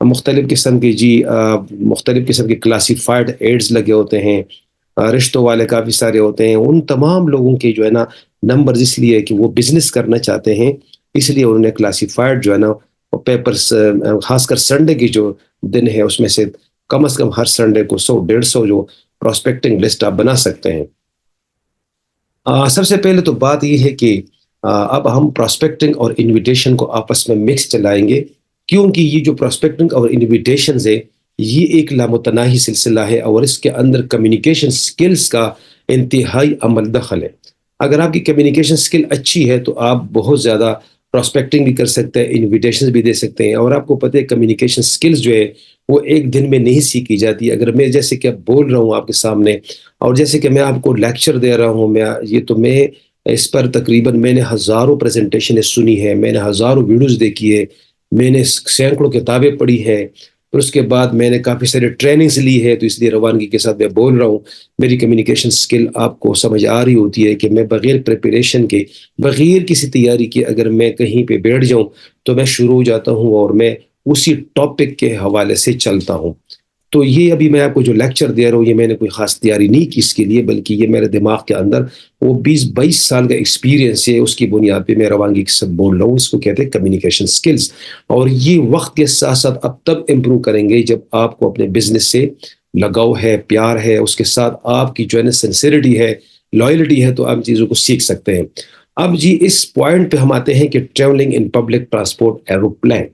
مختلف قسم کی مختلف قسم کے کلاسیفائڈ ایڈز لگے ہوتے ہیں، رشتوں والے کافی سارے ہوتے ہیں، ان تمام لوگوں کے جو ہے نا نمبرز اس لیے کہ وہ بزنس کرنا چاہتے ہیں، اس لیے انہوں نے کلاسیفائڈ جو ہے نا پیپرز، خاص کر سنڈے کی جو دن ہے اس میں سے کم از کم ہر سنڈے کو 100 150 جو پراسپیکٹنگ لسٹ آپ بنا سکتے ہیں۔ سب سے پہلے تو بات یہ ہے کہ اب ہم پراسپیکٹنگ اور انویٹیشن کو آپس میں مکس چلائیں گے، کیونکہ یہ جو پراسپیکٹنگ اور انویٹیشنز ہے یہ ایک لامتناہی سلسلہ ہے، اور اس کے اندر کمیونیکیشن سکلز کا انتہائی عمل دخل ہے۔ اگر آپ کی کمیونیکیشن سکل اچھی ہے تو آپ بہت زیادہ پراسپیکٹنگ بھی کر سکتے ہیں، انویٹیشن بھی دے سکتے ہیں، اور آپ کو پتہ ہے کمیونیکیشن سکلز جو ہے وہ ایک دن میں نہیں سیکھی جاتی۔ اگر میں جیسے کہ اب بول رہا ہوں آپ کے سامنے، اور جیسے کہ میں آپ کو لیکچر دے رہا ہوں، میں اس پر تقریباً میں نے ہزاروں پریزنٹیشنیں سنی ہے، میں نے ہزاروں ویڈیوز دیکھی ہے، میں نے سینکڑوں کتابیں پڑھی ہیں، پھر اس کے بعد میں نے کافی سارے ٹریننگز لی ہے، تو اس لیے روانگی کے ساتھ میں بول رہا ہوں۔ میری کمیونیکیشن سکل آپ کو سمجھ آ رہی ہوتی ہے کہ میں بغیر پریپریشن کے، بغیر کسی تیاری کے اگر میں کہیں پہ بیٹھ جاؤں تو میں شروع ہو جاتا ہوں اور میں اسی ٹاپک کے حوالے سے چلتا ہوں۔ تو یہ ابھی میں آپ کو جو لیکچر دے رہا ہوں یہ میں نے کوئی خاص تیاری نہیں کی اس کے لیے، بلکہ یہ میرے دماغ کے اندر وہ 20 22 سال کا ایکسپیرینس ہے، اس کی بنیاد پہ میں روانگی کے ساتھ بول رہا ہوں۔ اس کو کہتے ہیں کمیونیکیشن سکلز، اور یہ وقت کے ساتھ ساتھ اب تب امپروو کریں گے جب آپ کو اپنے بزنس سے لگاؤ ہے، پیار ہے، اس کے ساتھ آپ کی جو ہے نا سنسیریٹی ہے، لائلٹی ہے، تو آپ چیزوں کو سیکھ سکتے ہیں۔ اب جی اس پوائنٹ پہ ہم آتے ہیں کہ travelling in public transport aeroplane.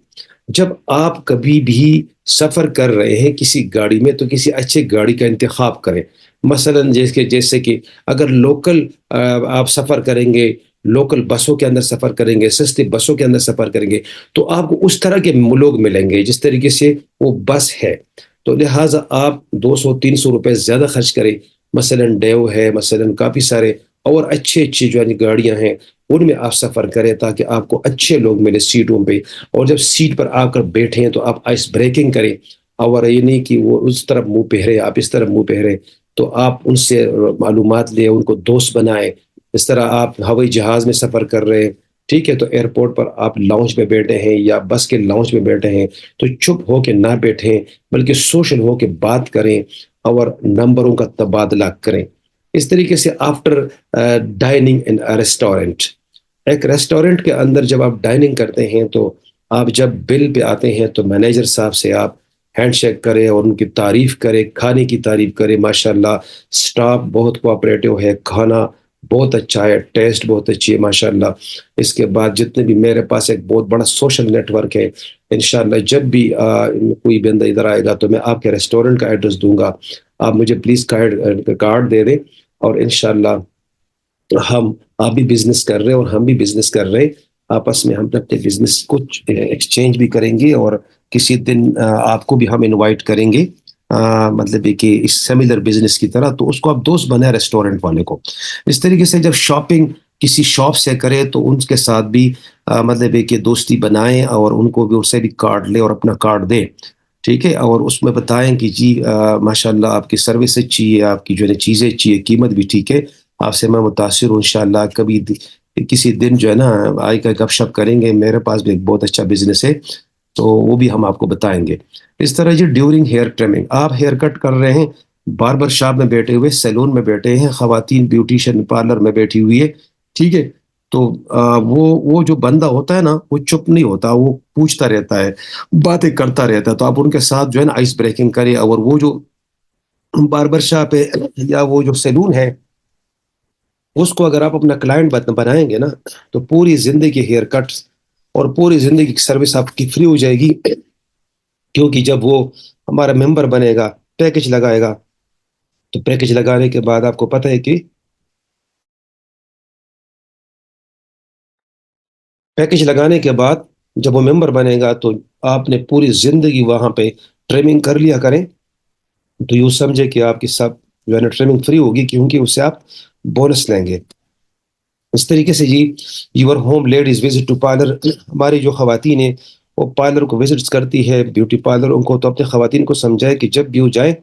جب آپ کبھی بھی سفر کر رہے ہیں کسی گاڑی میں تو کسی اچھے گاڑی کا انتخاب کریں۔ مثلا جیسے کہ اگر لوکل آپ سفر کریں گے، لوکل بسوں کے اندر سفر کریں گے، سستے بسوں کے اندر سفر کریں گے، تو آپ کو اس طرح کے لوگ ملیں گے جس طریقے سے وہ بس ہے، تو لہٰذا آپ 200 300 روپے زیادہ خرچ کریں۔ مثلا ڈیو ہے، مثلا کافی سارے اور اچھے اچھے جو ہے گاڑیاں ہیں، ان میں آپ سفر کریں تاکہ آپ کو اچھے لوگ ملے سیٹوں پہ، اور جب سیٹ پر آ کر بیٹھے ہیں تو آپ آئس بریکنگ کریں، اور یہ نہیں کہ وہ اس طرف منہ پہرے آپ اس طرف منہ پہرے، تو آپ ان سے معلومات لیں، ان کو دوست بنائیں۔ اس طرح آپ ہوائی جہاز میں سفر کر رہے ہیں، ٹھیک ہے، تو ایئرپورٹ پر آپ لاؤنج میں بیٹھے ہیں یا بس کے لاؤنج میں بیٹھے ہیں، تو چپ ہو کے نہ بیٹھیں، بلکہ سوشل ہو کے بات کریں اور نمبروں کا تبادلہ کریں۔ اس طریقے سے آفٹر ڈائننگ ان ریسٹورینٹ، ایک ریسٹورینٹ کے اندر جب آپ ڈائننگ کرتے ہیں تو آپ جب بل پہ آتے ہیں تو مینیجر صاحب سے آپ ہینڈ شیک کریں اور ان کی تعریف کریں، کھانے کی تعریف کریں۔ ماشاءاللہ سٹاف بہت کوآپریٹو ہے، کھانا بہت اچھا ہے، ٹیسٹ بہت اچھی ہے ماشاءاللہ۔ اس کے بعد جتنے بھی میرے پاس ایک بہت بڑا سوشل نیٹ ورک ہے، انشاءاللہ جب بھی کوئی بندہ ادھر آئے گا تو میں آپ کے ریسٹورینٹ کا ایڈریس دوں گا، آپ مجھے پلیز کارڈ دے دیں، اور انشاءاللہ ہم آپ بھی بزنس کر رہے ہیں اور ہم بھی بزنس کر رہے ہیں، آپس میں ہم اپنے بزنس کو ایکسچینج بھی کریں گے، اور کسی دن آپ کو بھی ہم انوائٹ کریں گے، مطلب کہ اس سیملر بزنس کی طرح، تو اس کو آپ دوست بنائیں ریسٹورنٹ والے کو۔ اس طریقے سے جب شاپنگ کسی شاپ سے کرے تو ان کے ساتھ بھی مطلب کہ دوستی بنائیں، اور ان کو بھی، اس سے بھی کارڈ لے اور اپنا کارڈ دیں، ٹھیک ہے، اور اس میں بتائیں کہ جی ماشاءاللہ آپ کی سروس اچھی ہے، آپ کی جو ہے چیزیں اچھی ہے، قیمت بھی ٹھیک ہے، آپ سے میں متاثر ہوں، انشاءاللہ کبھی کسی دن جو ہے نا آئی کا گپ شپ کریں گے، میرے پاس بھی ایک بہت اچھا بزنس ہے، تو وہ بھی ہم آپ کو بتائیں گے۔ اس طرح جی ڈیورنگ ہیئر ٹریمنگ، آپ ہیئر کٹ کر رہے ہیں، باربر شاپ میں بیٹھے ہوئے، سیلون میں بیٹھے ہیں، خواتین بیوٹیشین پارلر میں بیٹھی ہوئی ہے، ٹھیک ہے، تو وہ جو بندہ ہوتا ہے نا وہ چپ نہیں ہوتا، وہ پوچھتا رہتا ہے، باتیں کرتا رہتا ہے، تو آپ ان کے ساتھ جو ہے نا آئس بریکنگ کریں، اور وہ جو باربر شاپ ہے یا وہ جو سیلون ہے، اس کو اگر آپ اپنا کلائنٹ بنائیں گے نا تو پوری زندگی ہیئر کٹس اور پوری زندگی کی سروس آپ کی فری ہو جائے گی، کیونکہ جب وہ ہمارا ممبر بنے گا، پیکج لگائے گا، تو پیکج لگانے کے بعد آپ کو پتہ ہے کہ پیکج لگانے کے بعد جب وہ ممبر بنے گا تو آپ نے پوری زندگی وہاں پہ ٹریمنگ کر لیا کریں، تو یوں سمجھے کہ آپ کی سب جو ہے نا ٹریمنگ فری ہوگی، کیونکہ اس سے آپ بونس لیں گے۔ اس طریقے سے جی your home ladies visit to parlour, ہماری جو خواتین ہیں وہ پارلر کو وزٹس کرتی ہے، بیوٹی پارلر، ان کو تو اپنے خواتین کو سمجھائے کہ جب بھی وہ جائے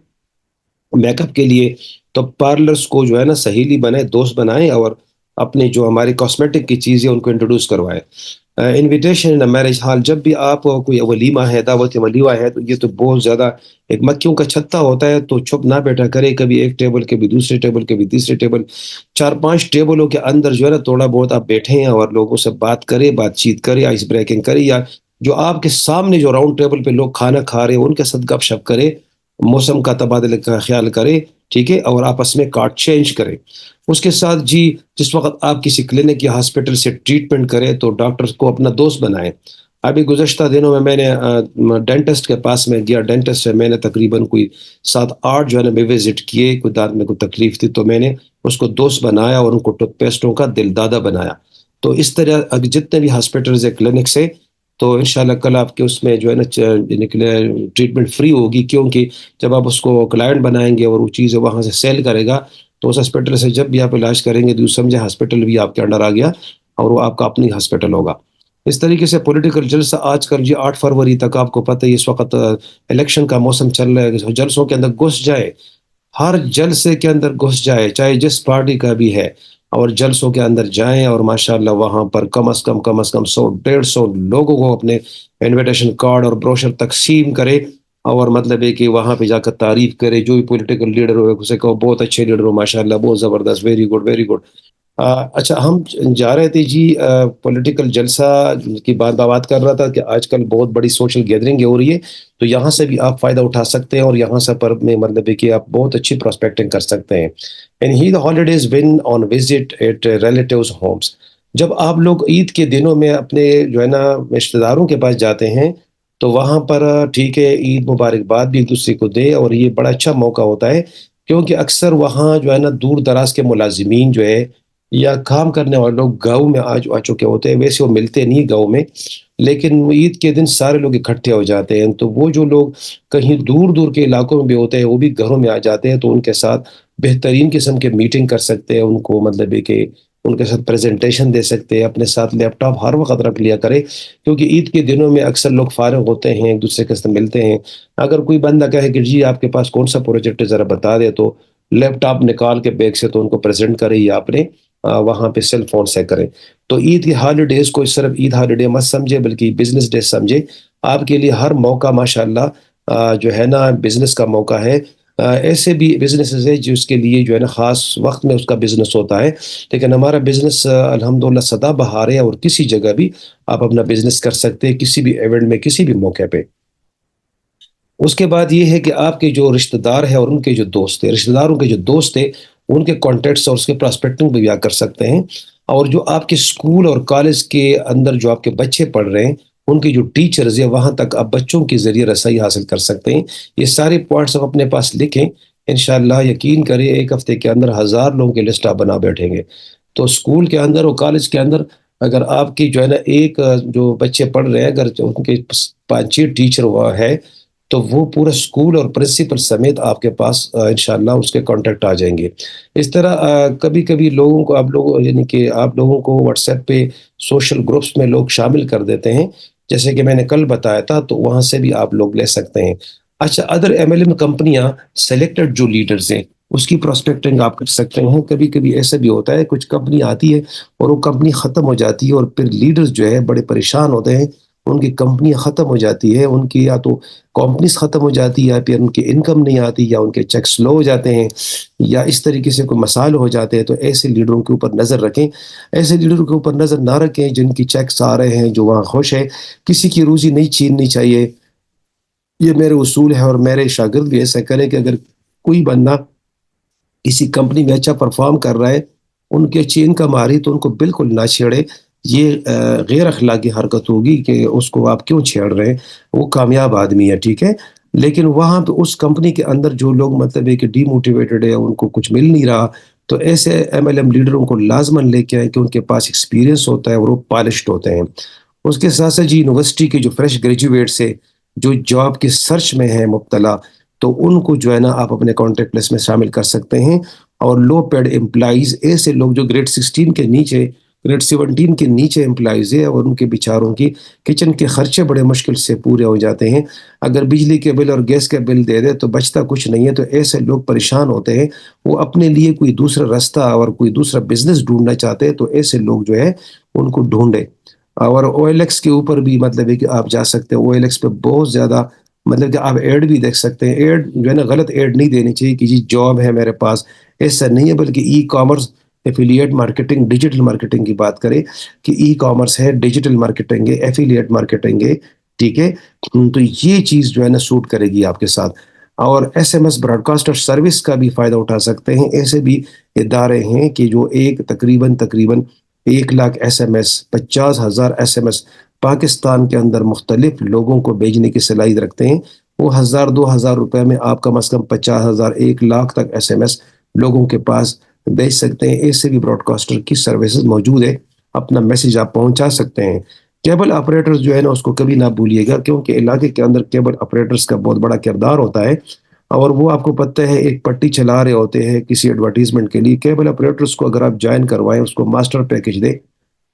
میک اپ کے لیے تو پارلرز کو جو ہے نا سہیلی بنائے، دوست بنائیں، اور اپنے جو ہماری کاسمیٹک کی چیزیں ان کو انٹروڈیوس کروائے۔ انویٹیشن ان میرج ہال، جب بھی آپ کوئی ولیمہ ہے، دعوت ولیمہ ہے، تو یہ تو بہت زیادہ ایک مکھیوں کا چھتا ہوتا ہے، تو چھپ نہ بیٹھا کرے، کبھی ایک ٹیبل، کبھی دوسرے ٹیبل، کبھی تیسرے ٹیبل، 4 5 ٹیبلوں کے اندر جو ہے نا تھوڑا بہت آپ بیٹھے ہیں اور لوگوں سے بات کرے، بات چیت کرے، آئس بریکنگ کرے، یا جو آپ کے سامنے جو راؤنڈ ٹیبل پہ لوگ کھانا کھا رہے ہیں ان کے ساتھ گپ شپ کرے، موسم کا تبادلے کا خیال کرے، ٹھیک ہے، اور آپس میں کارڈ چینج کرے۔ اس کے ساتھ جی، جس وقت آپ کسی کلینک یا ہاسپٹل سے ٹریٹمنٹ کریں تو ڈاکٹر کو اپنا دوست بنائیں۔ ابھی گزشتہ دنوں میں نے ڈینٹسٹ کے پاس میں گیا، ڈینٹسٹ سے میں نے تقریباً کوئی 7 8 جو ہے نا میں وزٹ کیے، کوئی دانت میں کوئی تکلیف تھی تو میں نے اس کو دوست بنایا اور ان کو ٹوتھ پیسٹوں کا دل دادا بنایا۔ تو اس طرح جتنے بھی ہاسپٹلز ہے، کلینکس ہے، تو انشاءاللہ کل آپ کے اس میں جو ہے نا ٹریٹمنٹ فری ہوگی، کیونکہ جب آپ اس کو کلائنٹ بنائیں گے اور وہ چیز وہاں سے سیل کرے گا تو اس ہاسپٹل سے جب بھی آپ علاج کریں گے، سمجھے ہاسپٹل بھی آپ کے انڈر آ گیا اور وہ آپ کا اپنی ہاسپٹل ہوگا۔ اس طریقے سے پولیٹیکل جلسہ آج کل جی 8 فروری تک آپ کو پتہ ہے اس وقت الیکشن کا موسم چل رہا ہے، جلسوں کے اندر گھس جائے، ہر جلسے کے اندر گھس جائے، چاہے جس پارٹی کا بھی ہے، اور جلسوں کے اندر جائیں اور ماشاءاللہ وہاں پر کم از کم 100 150 لوگوں کو اپنے انویٹیشن کارڈ اور بروشر تقسیم کرے، اور مطلب ہے کہ وہاں پہ جا کر تعریف کرے، جو بھی پولیٹیکل لیڈر ہو اسے کہو بہت اچھے لیڈر ہو، ماشاءاللہ بہت زبردست، ویری گڈ ویری گڈ۔ اچھا، ہم جا رہے تھے جی پولیٹیکل جلسہ کی بات کر رہا تھا کہ آج کل بہت بڑی سوشل گیدرنگ ہو رہی ہے، تو یہاں سے بھی آپ فائدہ اٹھا سکتے ہیں، اور یہاں سے پر میں مطلب ہے کہ آپ بہت اچھی پراسپیکٹنگ کر سکتے ہیں۔ And he the holidays when on visit at relatives homes، جب آپ لوگ عید کے دنوں میں اپنے جو ہے نا رشتے داروں کے پاس جاتے ہیں تو وہاں پر ٹھیک ہے، عید مبارکباد بھی ایک دوسرے کو دے، اور یہ بڑا اچھا موقع ہوتا ہے، کیونکہ اکثر وہاں جو ہے نا دور دراز کے ملازمین جو ہے یا کام کرنے والے لوگ گاؤں میں آ چکے ہوتے ہیں، ویسے وہ ملتے نہیں گاؤں میں، لیکن عید کے دن سارے لوگ اکٹھے ہو جاتے ہیں، تو وہ جو لوگ کہیں دور دور کے علاقوں میں بھی ہوتے ہیں وہ بھی گھروں میں آ جاتے ہیں، تو ان کے ساتھ بہترین قسم کے میٹنگ کر سکتے ہیں، ان کو مطلب ہے کہ ان کے ساتھ پریزنٹیشن دے سکتے ہیں، اپنے ساتھ لیپ ٹاپ ہر وقت رکھ لیا کرے، کیونکہ عید کے دنوں میں اکثر لوگ فارغ ہوتے ہیں، ایک دوسرے کے ساتھ ملتے ہیں۔ اگر کوئی بندہ کہے کہ جی آپ کے پاس کون سا پروجیکٹ ہے ذرا بتا دے، تو لیپ ٹاپ نکال کے بیگ سے تو ان کو پریزنٹ کرے، یا اپنے وہاں پہ سیل فون سے کریں۔ تو عید کی ہالیڈیز کو صرف عید ہالیڈے مت سمجھے، بلکہ بزنس ڈے سمجھے۔ آپ کے لیے ہر موقع ماشاءاللہ جو ہے نا بزنس کا موقع ہے۔ ایسے بھی بزنسز ہے جس کے لیے جو ہے نا خاص وقت میں اس کا بزنس ہوتا ہے، لیکن ہمارا بزنس الحمدللہ سدا بہار ہے، اور کسی جگہ بھی آپ اپنا بزنس کر سکتے ہیں، کسی بھی ایونٹ میں، کسی بھی موقع پہ۔ اس کے بعد یہ ہے کہ آپ کے جو رشتہ دار ہیں اور ان کے جو دوست ہیں، رشتہ داروں کے جو دوست ہیں، ان کے کانٹیکٹس اور اس کے پراسپیکٹنگ بھی کر سکتے ہیں، اور جو آپ کے اسکول اور کالج کے اندر جو آپ کے بچے پڑھ رہے ہیں ان کے جو ٹیچرز ہیں وہاں تک آپ بچوں کے ذریعے رسائی حاصل کر سکتے ہیں۔ یہ سارے پوائنٹس آپ اپنے پاس لکھیں، انشاءاللہ یقین کریں ایک ہفتے کے اندر 1000 لوگوں کی لسٹ آپ بنا بیٹھیں گے۔ تو اسکول کے اندر اور کالج کے اندر اگر آپ کی جو ہے نا ایک جو بچے پڑھ رہے ہیں، اگر ان کے 5 6 ٹیچر ہوا ہے، تو وہ پورا اسکول اور پرنسپل سمیت آپ کے پاس انشاءاللہ اس کے کانٹیکٹ آ جائیں گے۔ اس طرح کبھی کبھی لوگوں کو آپ لوگوں یعنی کہ آپ لوگوں کو واٹس ایپ پہ سوشل گروپس میں لوگ شامل کر دیتے ہیں، جیسے کہ میں نے کل بتایا تھا، تو وہاں سے بھی آپ لوگ لے سکتے ہیں۔ اچھا، ادر ایم ایل ایم کمپنیاں سلیکٹڈ جو لیڈرز ہیں اس کی پراسپیکٹنگ آپ کر سکتے ہیں۔ کبھی کبھی ایسا بھی ہوتا ہے کچھ کمپنی آتی ہے اور وہ کمپنی ختم ہو جاتی ہے، اور پھر لیڈرز جو ہے بڑے پریشان ہوتے ہیں، ان کی کمپنی ختم ہو جاتی ہے، ان کی یا تو کمپنیز ختم ہو جاتی ہے، یا پھر ان کی انکم نہیں آتی، یا ان کے چیک سلو ہو جاتے ہیں، یا اس طریقے سے کوئی مسائل ہو جاتے ہیں، تو ایسے لیڈروں کے اوپر نظر رکھیں۔ ایسے لیڈروں کے اوپر نظر نہ رکھیں جن کی چیکس آ رہے ہیں، جو وہاں خوش ہے۔ کسی کی روزی نہیں چھیننی چاہیے، یہ میرے اصول ہے، اور میرے شاگرد بھی ایسا کریں کہ اگر کوئی بندہ کسی کمپنی میں اچھا پرفارم کر رہا ہے، ان کے اچھی انکم آ رہی، تو ان کو بالکل نہ چھیڑے۔ یہ غیر اخلاقی حرکت ہوگی کہ اس کو آپ کیوں چھیڑ رہے ہیں، وہ کامیاب آدمی ہے، ٹھیک ہے، لیکن وہاں پہ اس کمپنی کے اندر جو لوگ مطلب ہے کہ ڈی موٹیویٹڈ ہے، ان کو کچھ مل نہیں رہا، تو ایسے ایم ایل ایم لیڈروں کو لازماً لے کے آئیں کہ ان کے پاس ایکسپیرینس ہوتا ہے اور وہ پالشڈ ہوتے ہیں۔ اس کے ساتھ ساتھ جی یونیورسٹی کے جو فریش گریجویٹس ہیں، جو جاب کے سرچ میں ہیں مبتلا، تو ان کو جو ہے نا آپ اپنے کانٹیکٹ لسٹ میں شامل کر سکتے ہیں۔ اور لو پیڈ امپلائیز، ایسے لوگ جو گریڈ 16 کے نیچے، گریڈ 17 کے نیچے امپلائیز ہے، اور ان کے بیچاروں کی کچن کے خرچے بڑے مشکل سے پورے ہو جاتے ہیں، اگر بجلی کے بل اور گیس کے بل دے دے تو بچتا کچھ نہیں ہے، تو ایسے لوگ پریشان ہوتے ہیں، وہ اپنے لیے کوئی دوسرا راستہ اور کوئی دوسرا بزنس ڈھونڈنا چاہتے ہیں، تو ایسے لوگ جو ہے ان کو ڈھونڈے۔ اور او ایل ایکس کے اوپر بھی مطلب ہے کہ آپ جا سکتے ہیں. او ایل ایکس پہ بہت زیادہ مطلب کہ آپ ایڈ بھی دیکھ سکتے ہیں. ایڈ جو ہے نا غلط ایڈ نہیں دینی چاہیے کہ جی جاب ہے میرے پاس، ایسا نہیں ہے. بلکہ e commerce, affiliate marketing, digital marketing کی بات کریں کہ ای کامرس ہے، ڈیجیٹل مارکیٹنگ ہے، ایفیلیٹ مارکیٹنگ ہے. ٹھیک ہے، تو یہ چیز جو ہے نا سوٹ کرے گی آپ کے ساتھ. اور S M S broadcast اور سروس کا بھی فائدہ اٹھا سکتے ہیں. ایسے بھی ادارے ہیں کہ جو ایک تقریباً 1 lakh S M S, 50,000 S M S Pakistan کے اندر مختلف لوگوں کو بھیجنے کی صلاحیت رکھتے ہیں. وہ 1,000 2,000 روپے میں آپ کم از کم 50,000 1 لاکھ تک ایس ایم ایس لوگوں کے پاس بھیج سکتے ہیں. ایسے بھی براڈ کاسٹر کی سروسز موجود ہے، اپنا میسج آپ پہنچا سکتے ہیں. کیبل آپریٹر جو ہے نا اس کو کبھی نہ بھولیے گا، کیونکہ علاقے کے اندر کیبل آپریٹرز کا بہت بڑا کردار ہوتا ہے. اور وہ آپ کو پتہ ہے ایک پٹی چلا رہے ہوتے ہیں کسی ایڈورٹیزمنٹ کے لیے. کیبل آپریٹرز کو اگر آپ جوائن کروائیں، اس کو ماسٹر پیکج دیں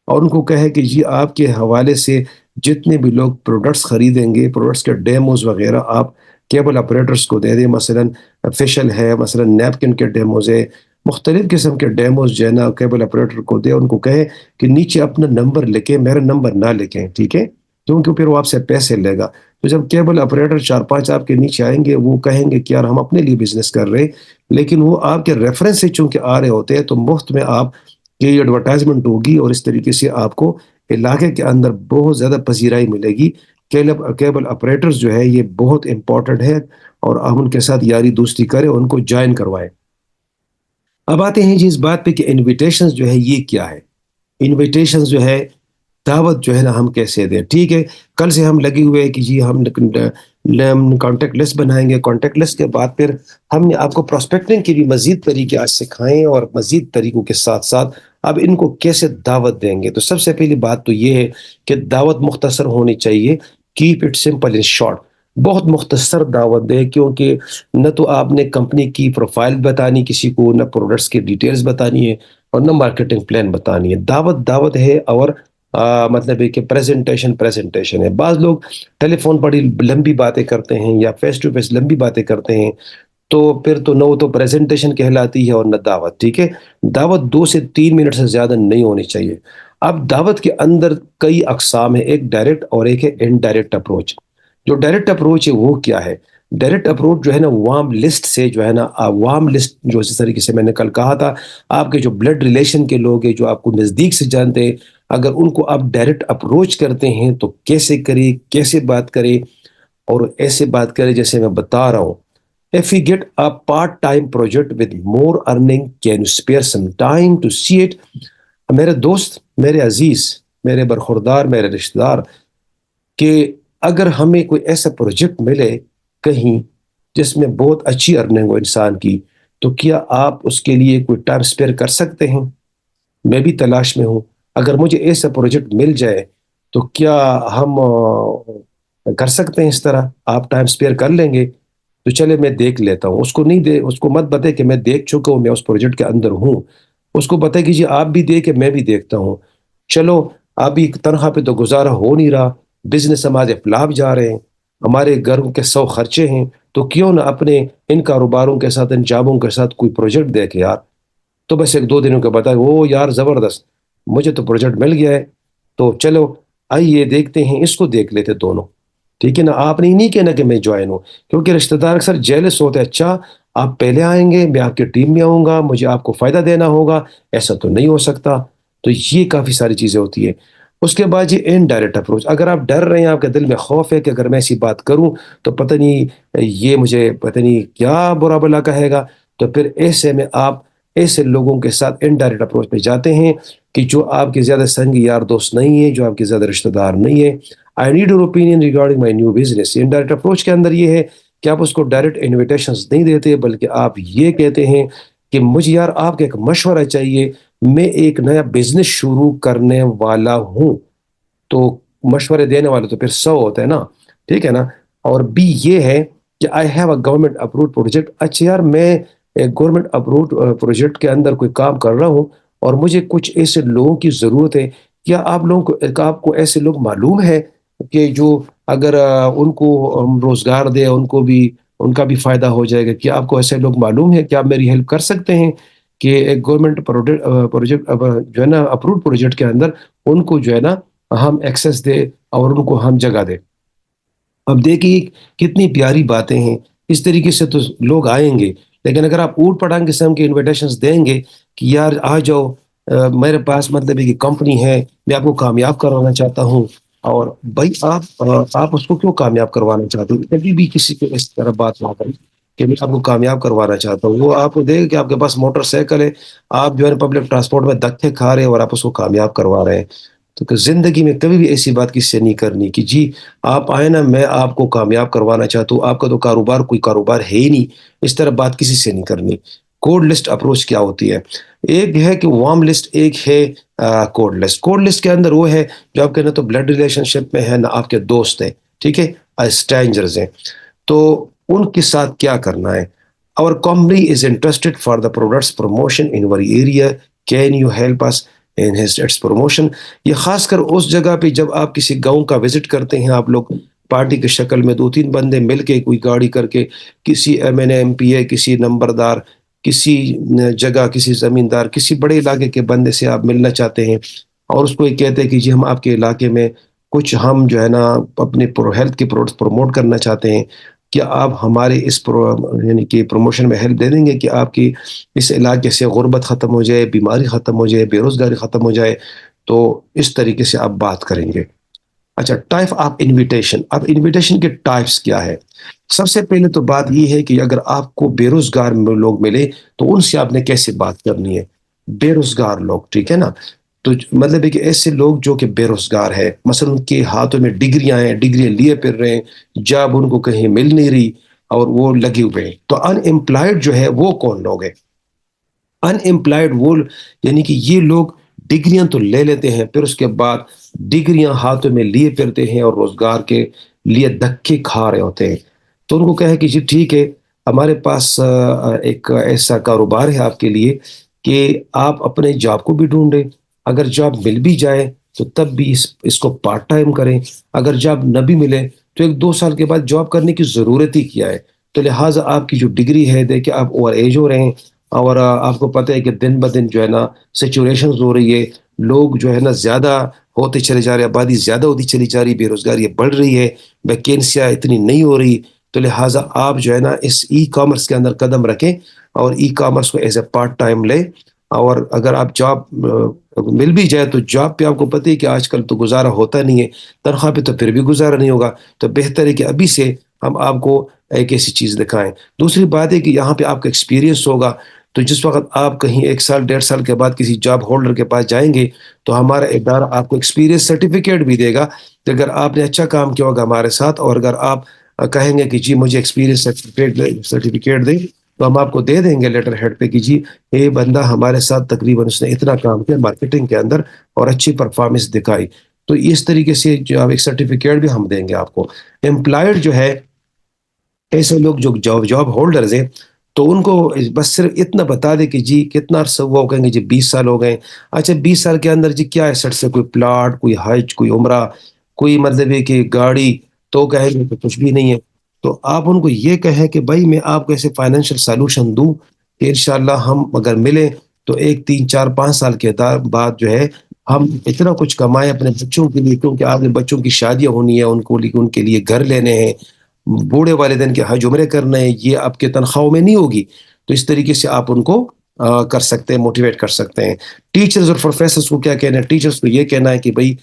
اور ان کو کہے کہ جی آپ کے حوالے سے جتنے بھی لوگ پروڈکٹس خریدیں گے، پروڈکٹس کے ڈیموز وغیرہ آپ کیبل آپریٹرز کو دے دیں. مثلا فیشل ہے، مثلا نیپکن کے ڈیموز ہے، مختلف قسم کے ڈیموز جو ہے نا کیبل آپریٹر کو دے. ان کو کہے کہ نیچے اپنا نمبر لکھیں، میرا نمبر نہ لکھیں. ٹھیک ہے، کیونکہ پھر وہ آپ سے پیسے لے گا. تو جب کیبل آپریٹر 4 5 آپ کے نیچے آئیں گے، وہ کہیں گے کہ یار ہم اپنے لیے بزنس کر رہے ہیں، لیکن وہ آپ کے ریفرنس سے چونکہ آ رہے ہوتے ہیں تو مفت میں آپ کی ایڈورٹائزمنٹ ہوگی اور اس طریقے سے آپ کو علاقے کے اندر بہت زیادہ پذیرائی ملے گی. کیبل آپریٹرز جو ہے یہ بہت امپورٹنٹ ہے، اور آپ ان کے ساتھ یاری دوستی کریں، ان کو جوائن کروائیں. اب آتے ہیں جی اس بات پہ کہ انویٹیشنز جو ہے یہ کیا ہے. انویٹیشنز جو ہے، دعوت جو ہے نا ہم کیسے دیں. ٹھیک ہے، کل سے ہم لگے ہوئے ہیں کہ جی ہم کانٹیکٹ لسٹ بنائیں گے. کانٹیکٹ لسٹ کے بعد پھر ہم نے آپ کو پراسپیکٹنگ کے بھی مزید طریقے آج سکھائیں، اور مزید طریقوں کے ساتھ ساتھ اب ان کو کیسے دعوت دیں گے. تو سب سے پہلی بات تو یہ ہے کہ دعوت مختصر ہونی چاہیے. Keep it simple and short. بہت مختصر دعوت دے، کیونکہ نہ تو آپ نے کمپنی کی پروفائل بتانی کسی کو، نہ پروڈکٹس کی ڈیٹیلز بتانی ہے، اور نہ مارکیٹنگ پلان بتانی ہے. دعوت ہے، اور مطلب ہے کہ پریزنٹیشن ہے. بعض لوگ ٹیلی فون بڑی لمبی باتیں کرتے ہیں یا فیس ٹو فیس لمبی باتیں کرتے ہیں، تو پھر تو نہ وہ تو پریزنٹیشن کہلاتی ہے اور نہ دعوت. ٹھیک ہے، دعوت 2 سے 3 منٹ سے زیادہ نہیں ہونی چاہیے. اب دعوت کے اندر کئی اقسام ہیں، ایک ڈائریکٹ اور ایک ہے انڈائریکٹ اپروچ. جو ڈائریکٹ اپروچ ہے وہ کیا ہے؟ ڈائریکٹ اپروچ جو ہے نا وارم لسٹ سے جو ہے نا، وارم لسٹ جو اس طریقے سے میں نے کل کہا تھا، آپ کے جو بلڈ ریلیشن کے لوگ ہیں، جو آپ کو نزدیک سے جانتے ہیں، اگر ان کو آپ ڈائریکٹ اپروچ کرتے ہیں تو کیسے کریں، کیسے بات کریں. اور ایسے بات کریں جیسے میں بتا رہا ہوں. If you get a part-time project with more earning, can you spare some time to see it? میرے دوست، میرے عزیز، میرے برخوردار، میرے رشتہ دار، کہ اگر ہمیں کوئی ایسا پروجیکٹ ملے کہیں جس میں بہت اچھی ارننگ ہو انسان کی، تو کیا آپ اس کے لیے کوئی ٹائم اسپیئر کر سکتے ہیں؟ میں بھی تلاش میں ہوں. اگر مجھے ایسا پروجیکٹ مل جائے تو کیا ہم کر سکتے ہیں اس طرح؟ آپ ٹائم اسپیئر کر لیں گے؟ تو چلے میں دیکھ لیتا ہوں. اس کو نہیں دے، اس کو مت بتے کہ میں دیکھ چکا ہوں، میں اس پروجیکٹ کے اندر ہوں. اس کو بتائے کہ جی آپ بھی دیکھے، میں بھی دیکھتا ہوں. چلو، ابھی تنخواہ پہ تو گزارا ہو نہیں رہا، بزنس ہمارے فلاپ جا رہے ہیں، ہمارے گھروں کے 100 خرچے ہیں، تو کیوں نہ اپنے ان کاروباروں کے ساتھ، ان جابوں کے ساتھ کوئی پروجیکٹ دیکھے یار. تو بس 1 2 دنوں کے بتائے وہ یار زبردست، مجھے تو پروجیکٹ مل گیا ہے، تو چلو آئیے دیکھتے ہیں، اس کو دیکھ لیتے دونوں. ٹھیک ہے نا، آپ نے نہیں کہنا کہ میں جوائن ہوں، کیونکہ رشتہ دار اکثر جیلس ہوتے ہیں. اچھا آپ پہلے آئیں گے، میں آپ کی ٹیم میں آؤں گا، مجھے آپ کو فائدہ دینا ہوگا، ایسا تو نہیں ہو سکتا. تو یہ کافی ساری چیزیں ہوتی ہیں. اس کے بعد یہ انڈائریکٹ اپروچ. اگر آپ ڈر رہے ہیں، آپ کے دل میں خوف ہے کہ اگر میں ایسی بات کروں تو پتہ نہیں یہ مجھے پتہ نہیں کیا برا بلا کہے گا، تو پھر ایسے میں آپ ایسے لوگوں کے ساتھ انڈائریکٹ اپروچ پہ جاتے ہیں کہ جو آپ کے زیادہ سنگی یار دوست نہیں ہے، جو آپ کے زیادہ رشتہ دار نہیں ہے. I need your opinion regarding my new business. Indirect approach کے اندر یہ ہے کہ آپ اس کو ڈائریکٹ انویٹیشنز نہیں دیتے، بلکہ آپ یہ کہتے ہیں کہ مجھے یار آپ کا ایک مشورہ چاہیے، میں ایک نیا بزنس شروع کرنے والا ہوں. تو مشورے دینے والے تو پھر 100 ہوتے ہیں نا. ٹھیک ہے نا. اور بھی یہ ہے کہ I have a government approved project. اچھا یار، میں ایک گورنمنٹ اپروڈ پروجیکٹ کے اندر کوئی کام کر رہا ہوں، اور مجھے کچھ ایسے لوگوں کی ضرورت ہے. کیا آپ کو ایسے لوگ معلوم ہے کہ جو اگر ان کو ہم روزگار دے، ان کو بھی ان کا بھی فائدہ ہو جائے گا؟ کیا آپ کو ایسے لوگ معلوم ہے؟ کیا آپ میری ہیلپ کر سکتے ہیں کہ ایک گورنمنٹ پروجیکٹ جو ہے نا اپروڈ پروجیکٹ کے اندر ان کو جو ہے نا ہم ایکسس دے اور ان کو ہم جگہ دیں۔ اب دیکھیے کتنی پیاری باتیں ہیں، اس طریقے سے تو لوگ آئیں گے، لیکن اگر آپ اوٹ پٹانگ قسم کے انویٹیشنز دیں گے کہ یار آ جاؤ، میرے پاس مطلب ہے کہ کمپنی ہے، میں آپ کو کامیاب کروانا چاہتا ہوں، اور بھائی آپ اس کو کیوں کامیاب کروانا چاہتے ہیں؟ کبھی بھی کسی کو اس طرح بات نہ کریں کہ میں آپ کو کامیاب کروانا چاہتا ہوں۔ وہ آپ کو دے گا کہ آپ کے پاس موٹر سائیکل ہے، آپ جو ہے پبلک ٹرانسپورٹ میں دھکے کھا رہے ہیں اور آپ اس کو کامیاب کروا رہے ہیں۔ تو کہ زندگی میں کبھی بھی ایسی بات کسی سے نہیں کرنی کہ جی آپ آئے نا، میں آپ کو کامیاب کروانا چاہتا ہوں، آپ کا تو کاروبار کوئی کاروبار ہے ہی نہیں، اس طرح بات کسی سے نہیں کرنی۔ کوڈ لسٹ اپروچ کیا ہوتی ہے؟ ایک ہے کہ وارم لسٹ، ایک ہے کوڈ لسٹ۔ کوڈ لسٹ کے اندر وہ ہے جو آپ کے نہ تو بلڈ ریلیشن شپ میں ہے، نہ آپ کے دوست ہیں، ٹھیک ہے، اسٹرینجرز ہیں۔ تو ان کے ساتھ کیا کرنا ہے؟ اور company is interested for the products promotion in your area, can you help us in its promotion؟ یہ خاص کر اس جگہ پہ جب آپ کسی گاؤں کا وزٹ کرتے ہیں، آپ لوگ پارٹی کی شکل میں دو تین بندے مل کے کوئی گاڑی کر کے کسی ایم این ایم پی اے، کسی نمبردار، کسی جگہ، کسی زمیندار، کسی بڑے علاقے کے بندے سے آپ ملنا چاہتے ہیں، اور اس کو یہ کہتے ہیں کہ جی ہم آپ کے علاقے میں کچھ ہم جو ہے نا اپنے ہیلتھ کے پروڈکٹس پروموٹ کرنا چاہتے ہیں، کیا آپ ہمارے اس یعنی کہ پروموشن میں ہیلپ دے دیں گے کہ آپ کی اس علاقے سے غربت ختم ہو جائے، بیماری ختم ہو جائے، بے روزگاری ختم ہو جائے؟ تو اس طریقے سے آپ بات کریں گے۔ اچھا، ٹائپ آف انویٹیشن۔ اب انویٹیشن کے ٹائپس کیا ہے؟ سب سے پہلے تو بات یہ ہے کہ اگر آپ کو بے روزگار لوگ ملے تو ان سے آپ نے کیسے بات کرنی ہے؟ بے روزگار لوگ، ٹھیک ہے نا، تو مطلب ہے کہ ایسے لوگ جو کہ بے روزگار ہے، مثلا ان کے ہاتھوں میں ڈگریاں ہیں، ڈگریاں لیے پھر رہے ہیں، جاب ان کو کہیں مل نہیں رہی اور وہ لگے ہوئے ہیں۔ تو ان امپلائڈ جو ہے وہ کون لوگ ہیں؟ ان امپلائڈ وہ یعنی کہ یہ لوگ ڈگریاں تو لے لیتے ہیں، پھر اس کے بعد ڈگریاں ہاتھوں میں لیے پھرتے ہیں اور روزگار کے لیے دھکے کھا رہے ہوتے ہیں۔ تو ان کو کہے کہ جی ٹھیک ہے، ہمارے پاس ایک ایسا کاروبار ہے آپ کے لیے کہ آپ اپنے جاب کو بھی ڈھونڈیں، اگر جاب مل بھی جائے تو تب بھی اس کو پارٹ ٹائم کریں، اگر جاب نہ بھی ملے تو ایک دو سال کے بعد جاب کرنے کی ضرورت ہی کیا ہے؟ تو لہٰذا آپ کی جو ڈگری ہے، دیکھیں آپ اوور ایج ہو رہے ہیں، اور آپ کو پتہ ہے کہ دن بدن جو ہے نا سچوریشن ہو رہی ہے، لوگ جو ہے نا زیادہ ہوتے چلے جا رہے ہیں، آبادی زیادہ ہوتی چلی جا رہی ہے، بے روزگاری بڑھ رہی ہے، ویکینسیاں اتنی نہیں ہو رہی، تو لہٰذا آپ جو ہے نا اس ای کامرس کے اندر قدم رکھیں اور ای کامرس کو ایز اے پارٹ ٹائم لیں۔ اور اگر آپ جاب مل بھی جائے تو جاب پہ آپ کو پتہ ہے کہ آج کل تو گزارا ہوتا نہیں ہے، تنخواہ پہ تو پھر بھی گزارا نہیں ہوگا، تو بہتر ہے کہ ابھی سے ہم آپ کو ایک ایسی چیز دکھائیں۔ دوسری بات ہے کہ یہاں پہ آپ کا ایکسپیرینس ہوگا، تو جس وقت آپ کہیں ایک سال ڈیڑھ سال کے بعد کسی جاب ہولڈر کے پاس جائیں گے تو ہمارا ادارہ آپ کو ایکسپیرینس سرٹیفکیٹ بھی دے گا کہ اگر آپ نے اچھا کام کیا ہوگا ہمارے ساتھ، اور اگر آپ کہیں گے کہ جی مجھے ایکسپیرینس سرٹیفکیٹ دیں، تو ہم آپ کو دے دیں گے لیٹر ہیڈ پہ کہ جی یہ بندہ ہمارے ساتھ تقریباً اس نے اتنا کام کیا مارکیٹنگ کے اندر اور اچھی پرفارمنس دکھائی۔ تو اس طریقے سے جو ایک سرٹیفکیٹ بھی ہم دیں گے آپ کو۔ امپلائڈ جو ہے، ایسے لوگ جو جاب ہولڈرز ہیں، تو ان کو بس صرف اتنا بتا دے کہ جی کتنا عرصہ ہوا، وہ کہیں گے جی 20 سال ہو گئے۔ اچھا 20 سال کے اندر جی کیا ایسٹ سے، کوئی پلاٹ، کوئی حج، کوئی عمرہ، کوئی مطلب ہے کہ گاڑی، تو کہیں گے کہ کچھ بھی نہیں ہے۔ تو آپ ان کو یہ کہیں کہ بھائی میں آپ کو ایسے فائنینشیل سالوشن دوں کہ انشاءاللہ ہم اگر ملیں تو ایک 3 4 5 سال کے بعد جو ہے ہم اتنا کچھ کمائیں اپنے بچوں کے لیے، کیونکہ آپ نے بچوں کی شادیاں ہونی ہے، ان کے لیے گھر لینے ہیں، بوڑھے والدین کے حج عمرے کرنا ہے، یہ آپ کے تنخواہوں میں نہیں ہوگی۔ تو اس طریقے سے آپ ان کو کر سکتے ہیں، موٹیویٹ کر سکتے ہیں۔ ٹیچرز اور پروفیسرز کو کیا کہنا ہے؟ ٹیچرز کو یہ کہنا ہے کہ بھائی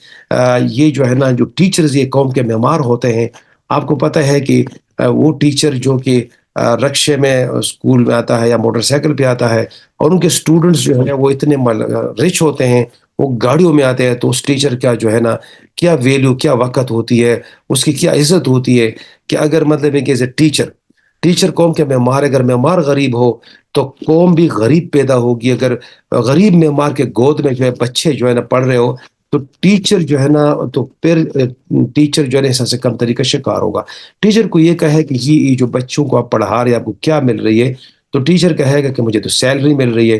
یہ جو ہے نا، جو ٹیچرز یہ قوم کے معمار ہوتے ہیں، آپ کو پتہ ہے کہ وہ ٹیچر جو کہ رکشے میں اسکول میں آتا ہے یا موٹر سائیکل پہ آتا ہے، اور ان کے اسٹوڈنٹس جو ہے وہ اتنے رچ ہوتے ہیں، وہ گاڑیوں میں آتے ہیں، تو اس ٹیچر کا جو ہے نا کیا ویلیو، کیا وقت ہوتی ہے، اس کی کیا عزت ہوتی ہے کہ اگر مطلب ہے کہ ایز اے ٹیچر قوم کے معمار، اگر معمار غریب ہو تو قوم بھی غریب پیدا ہوگی۔ اگر غریب معمار کے گود میں جو ہے بچے جو ہے نا پڑھ رہے ہو تو ٹیچر جو ہے نا، تو پھر ٹیچر جو ہے نا حصہ سے کم طریقہ شکار ہوگا۔ ٹیچر کو یہ کہے کہ یہ جو بچوں کو آپ پڑھا رہے ہیں آپ کو کیا مل رہی ہے؟ تو ٹیچر کہے گا کہ مجھے تو سیلری مل رہی ہے۔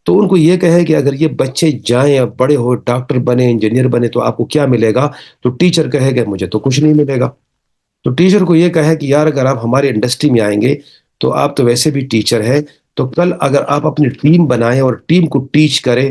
تو ان کو یہ کہے کہ اگر یہ بچے جائیں بڑے ہو، ڈاکٹر بنے، انجینئر بنے، تو آپ کو کیا ملے گا؟ تو ٹیچر کہے گا مجھے تو کچھ نہیں ملے گا۔ تو ٹیچر کو یہ کہے کہ یار اگر آپ ہماری انڈسٹری میں آئیں گے تو آپ تو ویسے بھی ٹیچر ہے، تو کل اگر آپ اپنی ٹیم بنائیں اور ٹیم کو ٹیچ کریں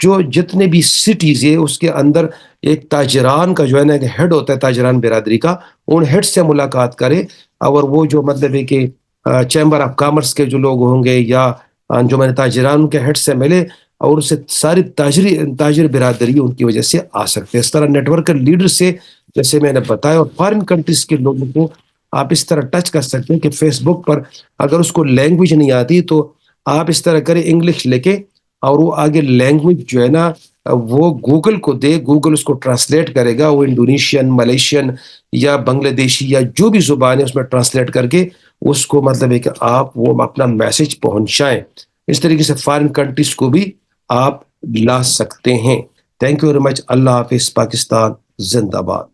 جو جتنے بھی سٹیز ہے اس کے اندر ایک تاجران کا جو ہے نا ایک ہیڈ ہوتا ہے تاجران برادری کا، ان ہیڈ سے ملاقات کرے، اور وہ جو مطلب ہے کہ چیمبر آف کامرس کے جو لوگ ہوں گے یا جو میں نے تاجران کے ہیڈ سے ملے، اور اس سے ساری تاجر برادری ان کی وجہ سے آ سکتے ہیں۔ اس طرح نیٹ ورک لیڈر سے جیسے میں نے بتایا، اور فارن کنٹریز کے لوگوں کو آپ اس طرح ٹچ کر سکتے ہیں کہ فیس بک پر اگر اس کو لینگویج نہیں آتی تو آپ اس طرح کریں انگلش لے کے، اور وہ آگے لینگویج جو ہے نا وہ گوگل کو دے، گوگل اس کو ٹرانسلیٹ کرے گا، وہ انڈونیشین، ملیشین یا بنگلہ دیشی یا جو بھی زبان ہے اس میں ٹرانسلیٹ کر کے اس کو مطلب ہے کہ آپ وہ اپنا میسج پہنچائیں۔ اس طریقے سے فارن کنٹریز کو بھی آپ لا سکتے ہیں۔ Thank you very much. اللہ حافظ۔ پاکستان زندہ باد۔